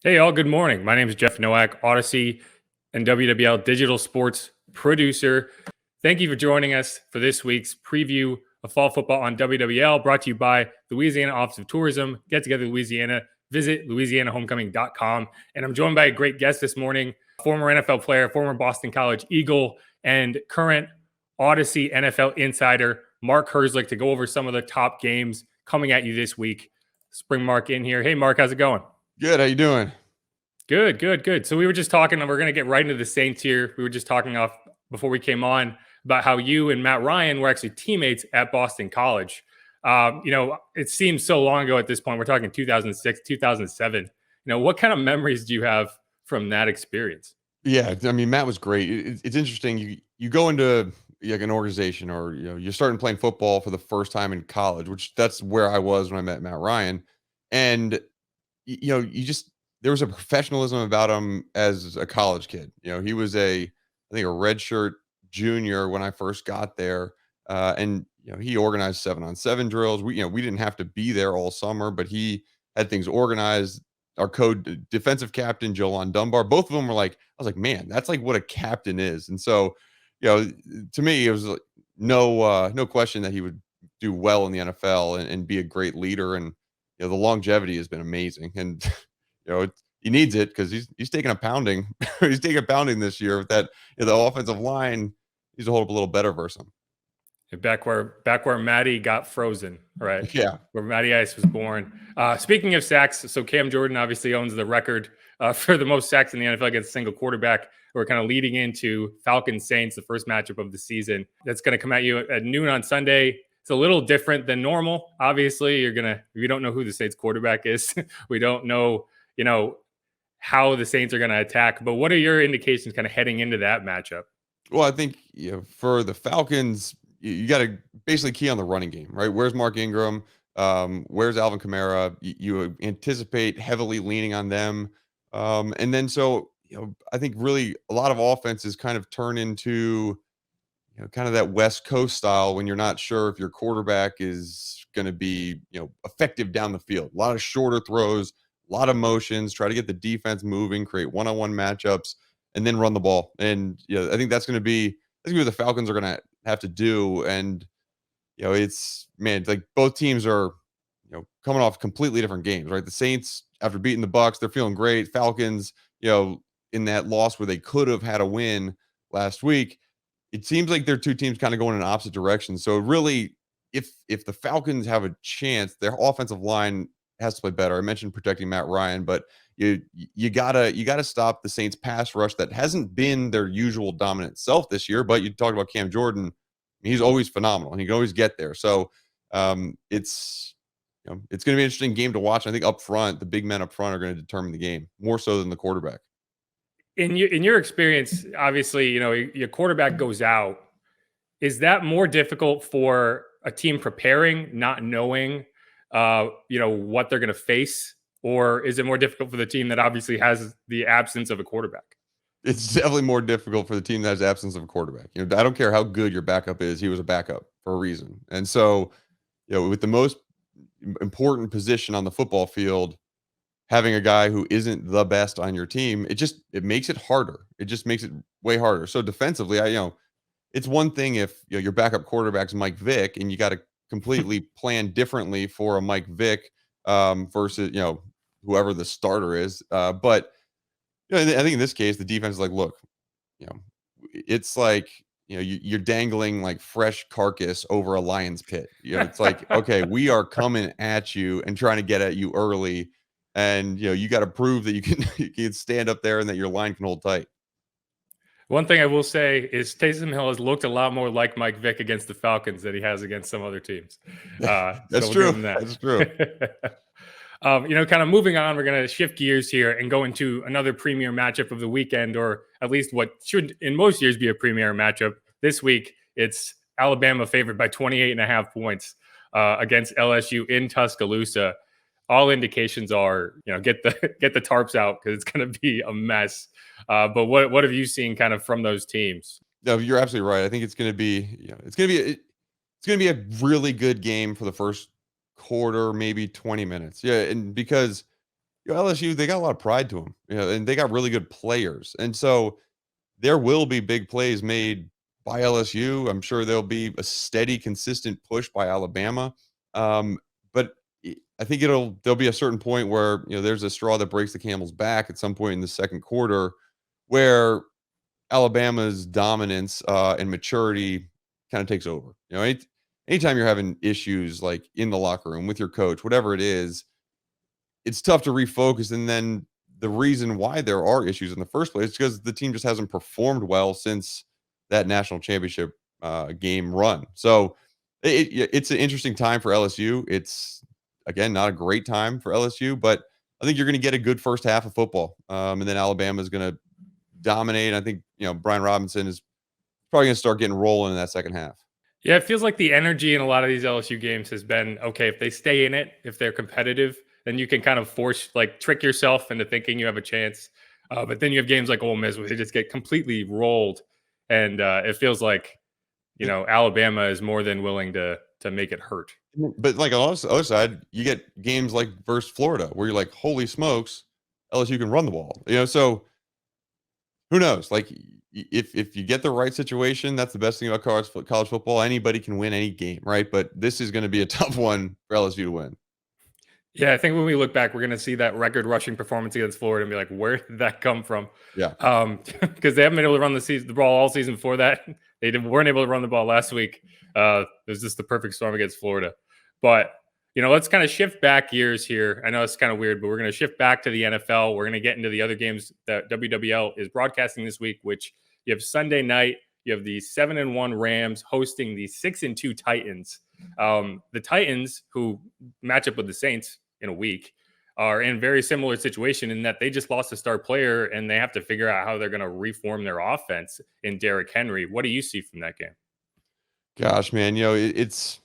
Hey, all, good morning. My name is Jeff Nowak, Audacy and WWL digital sports producer. Thank you for joining us for this week's preview of fall football on WWL, brought to you by Louisiana Office of Tourism. Get together, Louisiana. Visit louisianahomecoming.com. And I'm joined by a great guest this morning, former NFL player, former Boston College Eagle, and current Audacy NFL insider, Mark Herzlich, to go over some of the top games coming at you this week. Spring Mark in here. Hey, Mark, how's it going? Good. How you doing? Good. So we were just talking, and we're going to get right into the Saints here. We were just talking off before we came on about how you and Matt Ryan were actually teammates at Boston College. It seems so long ago at this point. We're talking 2006, 2007. What kind of memories do you have from that experience? Yeah, I mean, Matt was great. It's interesting. You go into like an organization, or you're starting playing football for the first time in college, which that's where I was when I met Matt Ryan, and you just there was a professionalism about him as a college kid. He was I think a redshirt junior when I first got there, and he organized 7-on-7 drills. We didn't have to be there all summer, but he had things organized. Our defensive captain, Jolan Dunbar, both of them were like, I was like, man, that's like what a captain is. And so, to me, it was like, no question that he would do well in the NFL and be a great leader. And the longevity has been amazing. And he needs it because he's taking a pounding. He's taking a pounding this year with that. The offensive line needs to hold up a little better versus him. Back where Matty got frozen, right? Yeah. Where Matty Ice was born. Speaking of sacks, so Cam Jordan obviously owns the record for the most sacks in the NFL against a single quarterback. We're kind of leading into Falcons Saints, the first matchup of the season. That's going to come at you at noon on Sunday. It's a little different than normal. Obviously, we don't know who the Saints quarterback is. We don't know, how the Saints are going to attack. But what are your indications kind of heading into that matchup? Well, I think for the Falcons, you got to basically key on the running game, right? Where's Mark Ingram? Where's Alvin Kamara? You anticipate heavily leaning on them, and then so I think really a lot of offenses kind of turn into kind of that West Coast style when you're not sure if your quarterback is going to be effective down the field. A lot of shorter throws, a lot of motions, try to get the defense moving, create one-on-one matchups, and then run the ball. And I think that's gonna be what the Falcons are gonna have to do. And it's like both teams are coming off completely different games, right? The Saints, after beating the Bucks, they're feeling great. Falcons, in that loss where they could have had a win last week, it seems like they're two teams kind of going in opposite directions. So really, if the Falcons have a chance, their offensive line has to play better. I mentioned protecting Matt Ryan, but you gotta stop the Saints pass rush that hasn't been their usual dominant self this year. But you talk about Cam Jordan, he's always phenomenal and he can always get there. So it's going to be an interesting game to watch. I think up front, the big men up front are going to determine the game more so than the quarterback. In your experience, obviously, your quarterback goes out. Is that more difficult for a team preparing, not knowing, what they're going to face, or is it more difficult for the team that obviously has the absence of a quarterback? It's definitely more difficult for the team that has absence of a quarterback. I don't care how good your backup is; he was a backup for a reason. And so, with the most important position on the football field, having a guy who isn't the best on your team, it makes it harder. It just makes it way harder. So defensively, it's one thing if your backup quarterback's Mike Vick and you got to completely plan differently for a Mike Vick versus whoever the starter is. But I think in this case the defense is like, look, you know, it's like you're dangling like fresh carcass over a lion's pit. It's like, okay, we are coming at you and trying to get at you early, and you got to prove that you can you can stand up there and that your line can hold tight. One thing I will say is Taysom Hill has looked a lot more like Mike Vick against the Falcons than he has against some other teams. So That's we'll give true. him That's true. that. Kind of moving on, we're going to shift gears here and go into another premier matchup of the weekend, or at least what should in most years be a premier matchup. This week, it's Alabama favored by 28.5 points against LSU in Tuscaloosa. All indications are, get the tarps out because it's going to be a mess. But what have you seen kind of from those teams? No, you're absolutely right. I think it's going to be, it's going to be a really good game for the first quarter, maybe 20 minutes. Yeah, and because LSU, they got a lot of pride to them, and they got really good players. And so there will be big plays made by LSU. I'm sure there'll be a steady, consistent push by Alabama. But I think there'll be a certain point where there's a straw that breaks the camel's back at some point in the second quarter, where Alabama's dominance and maturity kind of takes over. Anytime you're having issues like in the locker room with your coach, whatever it is, it's tough to refocus. And then the reason why there are issues in the first place is because the team just hasn't performed well since that national championship game run. So it's an interesting time for LSU. It's, again, not a great time for LSU, but I think you're going to get a good first half of football. And then Alabama is going to dominate. I think, Brian Robinson is probably going to start getting rolling in that second half. Yeah, it feels like the energy in a lot of these LSU games has been, okay, if they stay in it, if they're competitive, then you can kind of trick yourself into thinking you have a chance. But then you have games like Ole Miss where they just get completely rolled. And it feels like, Alabama is more than willing to make it hurt. But like on the other side, you get games like versus Florida where you're like, holy smokes, LSU can run the ball. So who knows? Like, if you get the right situation, that's the best thing about college football. Anybody can win any game, right? But this is going to be a tough one for LSU to win. Yeah, I think when we look back, we're going to see that record rushing performance against Florida and be like, where did that come from? Yeah. Because they haven't been able to run the ball all season before that. They weren't able to run the ball last week. It was just the perfect storm against Florida. But, let's kind of shift back gears here. I know it's kind of weird, but we're going to shift back to the NFL. We're going to get into the other games that WWL is broadcasting this week, which you have Sunday night. You have the 7-1 Rams hosting the 6-2 Titans. The Titans, who match up with the Saints in a week, are in a very similar situation in that they just lost a star player and they have to figure out how they're going to reform their offense in Derrick Henry. What do you see from that game? Gosh, man, it's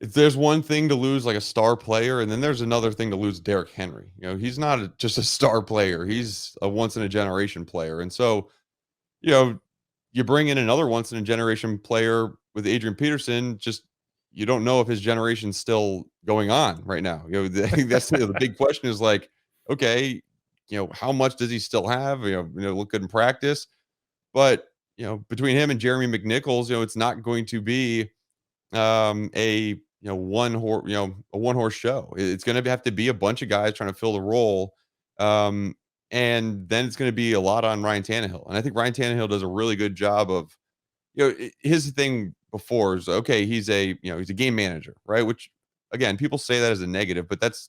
there's one thing to lose like a star player, and then there's another thing to lose Derrick Henry. He's not just a star player; he's a once in a generation player, and so you bring in another once in a generation player with Adrian Peterson. Just you don't know if his generation's still going on right now. I think that's the big question is like, okay, how much does he still have? Look good in practice, but between him and Jeremy McNichols, it's not going to be a a one horse show. It's going to have to be a bunch of guys trying to fill the role. And then it's going to be a lot on Ryan Tannehill. And I think Ryan Tannehill does a really good job of, his thing before is, okay, he's a game manager, right? Which, again, people say that as a negative, but that's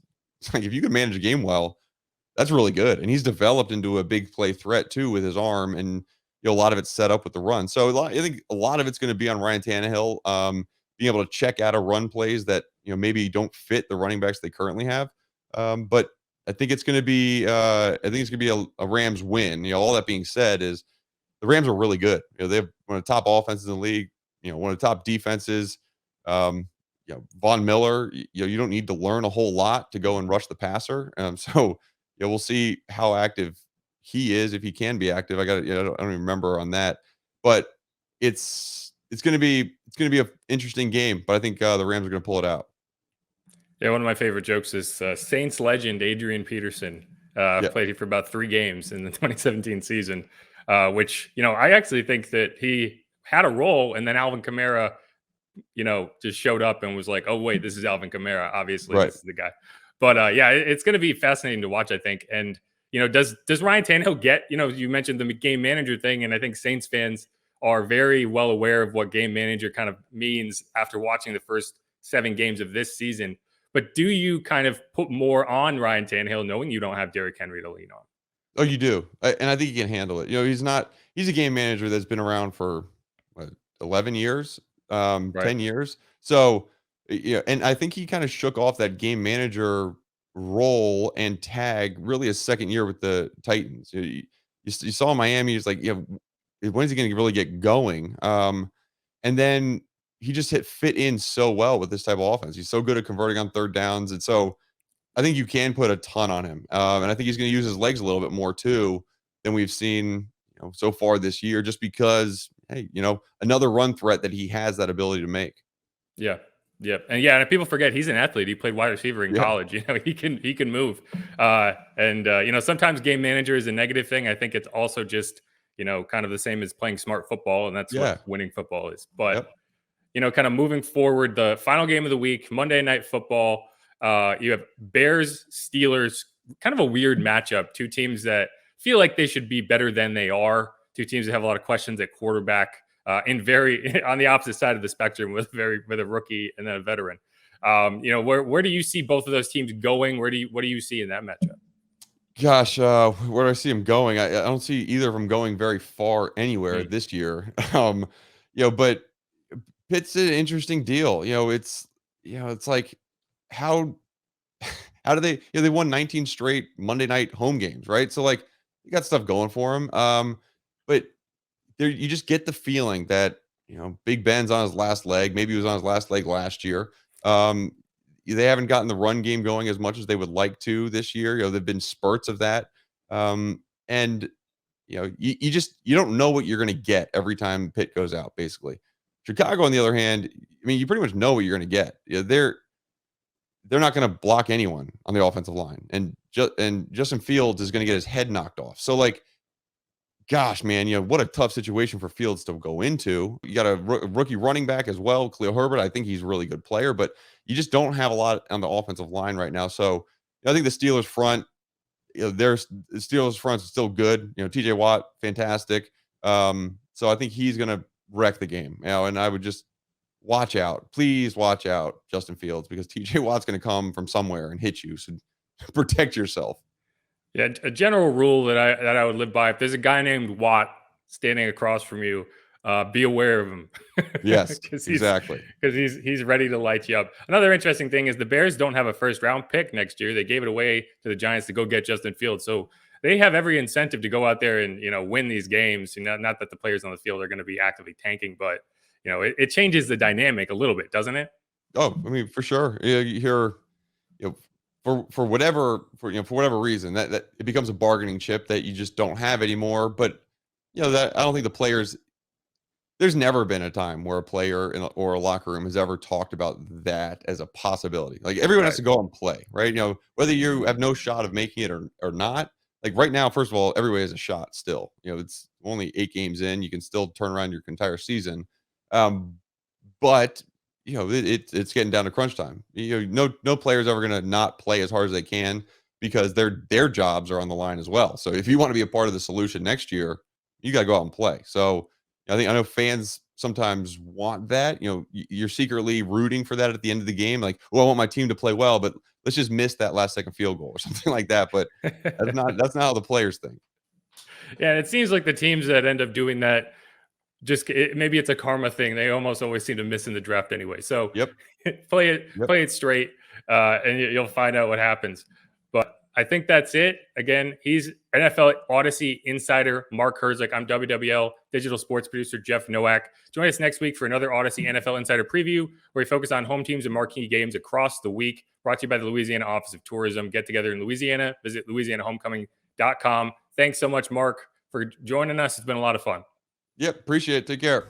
like, if you can manage a game well, that's really good. And he's developed into a big play threat too with his arm, and a lot of it's set up with the run. So I think a lot of it's going to be on Ryan Tannehill, being able to check out of run plays that maybe don't fit the running backs they currently have. But I think it's going to be a Rams win. All that being said, is the Rams are really good. They have one of the top offenses in the league. One of the top defenses. Von Miller. You don't need to learn a whole lot to go and rush the passer. So we'll see how active he is, if he can be active. I don't even remember on that, but it's going to be an interesting game. But I think the Rams are going to pull it out. Yeah, one of my favorite jokes is Saints legend Adrian Peterson played here for about 3 games in the 2017 season, which, I actually think that he had a role, and then Alvin Kamara, just showed up and was like, oh, wait, this is Alvin Kamara. Obviously, Right. This is the guy. But yeah, it's going to be fascinating to watch, I think. And, does Ryan Tannehill get, you mentioned the game manager thing, and I think Saints fans are very well aware of what game manager kind of means after watching the first 7 games of this season. But do you kind of put more on Ryan Tannehill knowing you don't have Derrick Henry to lean on? Oh, you do. And I think he can handle it. He's a game manager that's been around for 11 years, 10 years. So, and I think he kind of shook off that game manager role and tag really his second year with the Titans. You saw Miami. He's like, when is he going to really get going? And then he just fit in so well with this type of offense. He's so good at converting on third downs. And so I think you can put a ton on him. And I think he's going to use his legs a little bit more too than we've seen so far this year, just because, hey, another run threat that he has that ability to make. Yeah. Yep. And yeah, and people forget he's an athlete. He played wide receiver in Yeah. college. He can move. Sometimes game manager is a negative thing. I think it's also just, kind of the same as playing smart football, and that's what Yeah. winning football is. But, Yep. kind of moving forward, the final game of the week, Monday Night Football. You have Bears, Steelers, kind of a weird matchup. Two teams that feel like they should be better than they are. Two teams that have a lot of questions at quarterback. In very on the opposite side of the spectrum with a rookie and then a veteran. Where do you see both of those teams going? What do you see in that matchup? Gosh, where do I see him going? I don't see either of them going very far anywhere Hmm. this year. But Pitt's an interesting deal. It's like how how do they? They won 19 straight Monday night home games, right? So like, you got stuff going for them. But there, you just get the feeling that Big Ben's on his last leg. Maybe he was on his last leg last year. Um, they haven't gotten the run game going as much as they would like to this year. There've been spurts of that, and you don't know what you're going to get every time Pitt goes out. Basically, Chicago, on the other hand, I mean, you pretty much know what you're going to get. They're not going to block anyone on the offensive line, and Justin Fields is going to get his head knocked off. So like, gosh, man, what a tough situation for Fields to go into. You got a rookie running back as well, Khalil Herbert. I think he's a really good player, but you just don't have a lot on the offensive line right now. So I think the Steelers front, the Steelers front is still good. TJ Watt, fantastic. So I think he's going to wreck the game. And I would just watch out. Please watch out, Justin Fields, because TJ Watt's going to come from somewhere and hit you. So protect yourself. Yeah, a general rule that I would live by: if there's a guy named Watt standing across from you, be aware of him Yes, because exactly. he's ready to light you up. Another interesting thing is the Bears don't have a first round pick next year. They gave it away to the Giants to go get Justin Fields, so they have every incentive to go out there and win these games. Not that the players on the field are going to be actively tanking, but it changes the dynamic a little bit, doesn't it? Oh, I mean, for sure. Yeah, you hear, you know, for whatever for whatever reason that it becomes a bargaining chip that you just don't have anymore. But that I don't think the players. There's never been a time where a player or a locker room has ever talked about that as a possibility. Like everyone has Right. to go out and play, right? Whether you have no shot of making it or not. Like right now, first of all, everybody has a shot still. It's only 8 games in. You can still turn around your entire season. Um, but it's getting down to crunch time. No player's ever going to not play as hard as they can because their jobs are on the line as well. So if you want to be a part of the solution next year, you got to go out and play. So I know fans sometimes want that. You're secretly rooting for that at the end of the game. Like, well, I want my team to play well, but let's just miss that last second field goal or something like that. But that's not how the players think. Yeah, it seems like the teams that end up doing that maybe it's a karma thing. They almost always seem to miss in the draft anyway. So Yep. Yep. play it straight, and you'll find out what happens. But I think that's it. Again, he's NFL Audacy insider Mark Herzlich. I'm WWL digital sports producer Jeff Nowak. Join us next week for another Audacy NFL Insider preview, where we focus on home teams and marquee games across the week. Brought to you by the Louisiana Office of Tourism. Get together in Louisiana. Visit LouisianaHomecoming.com. Thanks so much, Mark, for joining us. It's been a lot of fun. Yep. Appreciate it. Take care.